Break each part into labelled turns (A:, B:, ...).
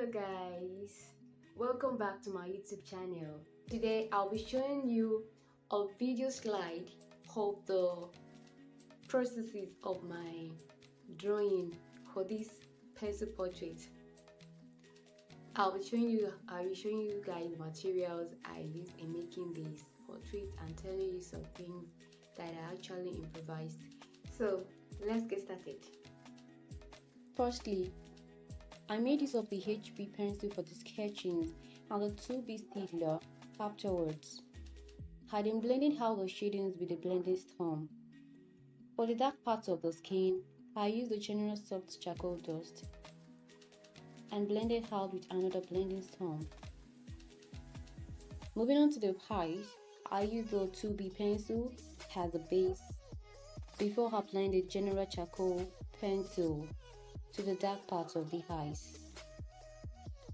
A: Hello guys, welcome back to my YouTube channel. Today I'll be showing you a video slide of the processes of my drawing for this pencil portrait. I'll be showing you guys the materials I used in making this portrait and telling you some things that I actually improvised. So let's get started. Firstly, I made use of the HB pencil for the sketching and the 2B Steadler afterwards. I then blended out the shadings with the blending stumb. For the dark parts of the skin, I used the general soft charcoal dust and blended out with another blending stumb. Moving on to the eyes, I used the 2B pencil as a base before applying the general charcoal pencil to the dark parts of the eyes.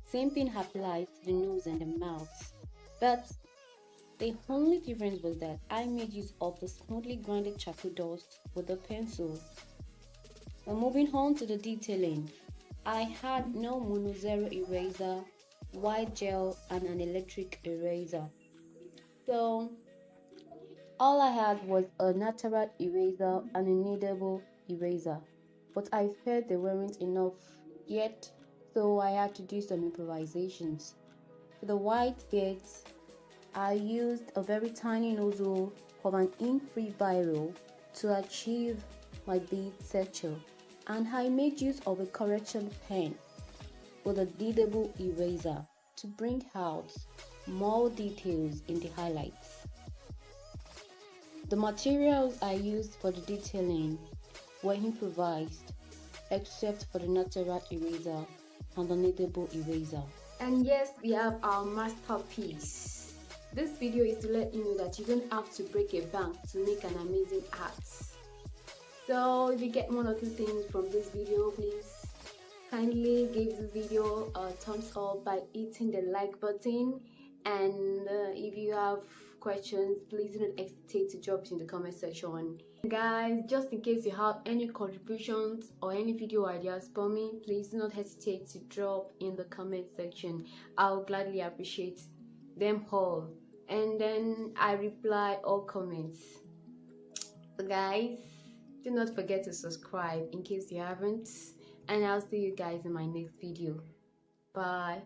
A: Same thing applies to the nose and the mouth, but the only difference was that I made use of the smoothly grinded charcoal dust with the pencil. Now moving on to the detailing, I had no mono zero eraser, white gel and an electric eraser. So all I had was a Nataraj eraser and a Kneadable eraser, but I felt they weren't enough yet, so I had to do some improvisations. For the white gates, I used a very tiny nozzle of an ink-free biro to achieve my bead texture, and I made use of a correction pen with a Kneadable eraser to bring out more details in the highlights. The materials I used for the detailing were improvised, except for the Nataraj eraser and the Kneadable eraser. And yes, we have our masterpiece. This video is to let you know that you don't have to break a bank to make an amazing art. So if you get one or two things from this video, please kindly give the video a thumbs up by hitting the like button. And if you have questions, please don't hesitate to drop it in the comment section. Guys, just in case you have any contributions or any video ideas for me, please do not hesitate to drop in the comment section. I'll gladly appreciate them all, and then I reply all comments. So guys, do not forget to subscribe in case you haven't, and I'll see you guys in my next video. Bye.